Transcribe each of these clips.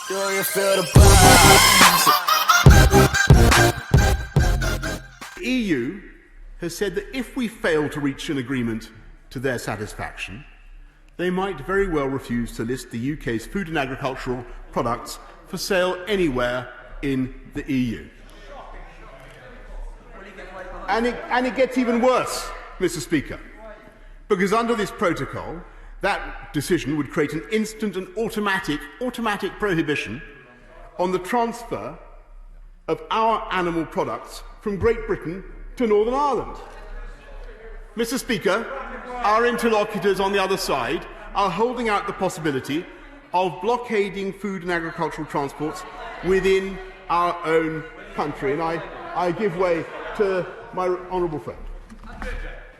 Do you feel the The EU has said that if we fail to reach an agreement to their satisfaction, they might very well refuse to list the UK's food and agricultural products for sale anywhere in the EU. And it gets even worse, Mr. Speaker, because under this protocol, that decision would create an instant and automatic prohibition on the transfer of our animal products from Great Britain to Northern Ireland. Mr. Speaker, our interlocutors on the other side are holding out the possibility of blockading food and agricultural transports within our own country. And I give way to my honourable friend.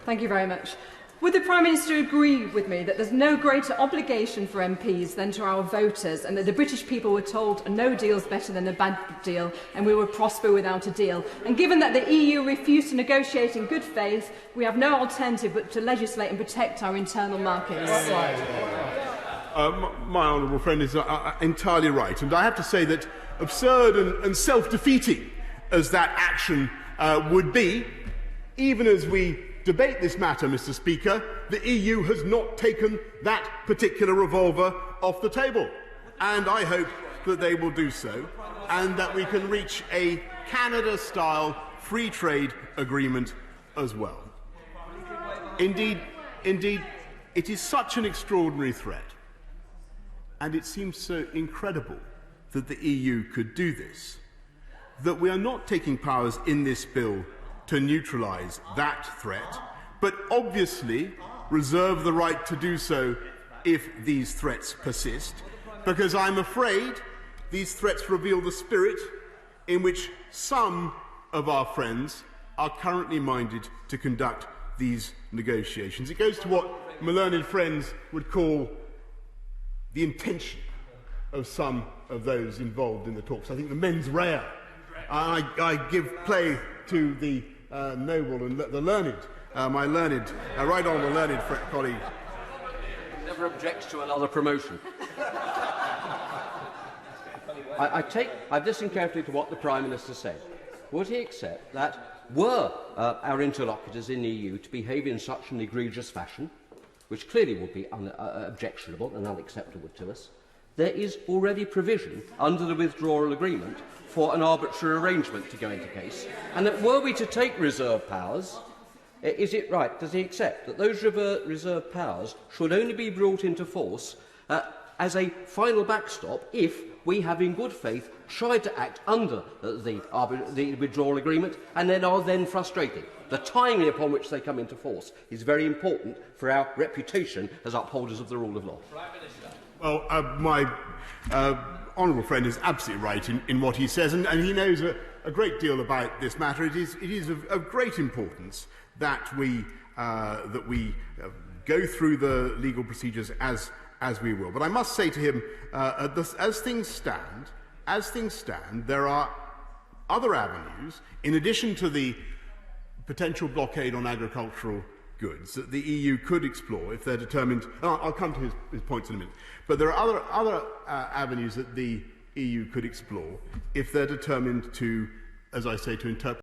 Thank you very much. Would the Prime Minister agree with me that there's no greater obligation for MPs than to our voters, and that the British people were told a no deal is better than a bad deal and we will prosper without a deal? And given that the EU refused to negotiate in good faith, we have no alternative but to legislate and protect our internal markets. My honourable friend is entirely right, and I have to say that absurd and self-defeating as that action would be, even as we debate this matter, Mr. Speaker, the EU has not taken that particular revolver off the table. And I hope that they will do so, and that we can reach a Canada-style free trade agreement as well. Indeed, it is such an extraordinary threat, and it seems so incredible that the EU could do this, that we are not taking powers in this bill to neutralise that threat, but obviously reserve the right to do so if these threats persist, because I'm afraid these threats reveal the spirit in which some of our friends are currently minded to conduct these negotiations. It goes to what my learned friends would call the intention of some of those involved in the talks. I think the mens rea. I give play to the noble and the learned, my learned, right on the learned colleague. Never objects to another promotion. I've listened carefully to what the Prime Minister said. Would he accept that were our interlocutors in the EU to behave in such an egregious fashion, which clearly would be objectionable and unacceptable to us, there is already provision under the withdrawal agreement for an arbitrary arrangement to go into case, and that were we to take reserve powers, is it right, does he accept that those reserve powers should only be brought into force as a final backstop if we have in good faith tried to act under the withdrawal agreement and then are then frustrated? The timing upon which they come into force is very important for our reputation as upholders of the rule of law. Well, my honourable friend is absolutely right in what he says, and he knows a great deal about this matter. It is of great importance that we go through the legal procedures as we will. But I must say to him, as things stand, there are other avenues in addition to the potential blockade on agricultural goods that the EU could explore if they're determined. I'll come to his points in a minute. But there are other avenues that the EU could explore if they're determined to, as I say, to interpret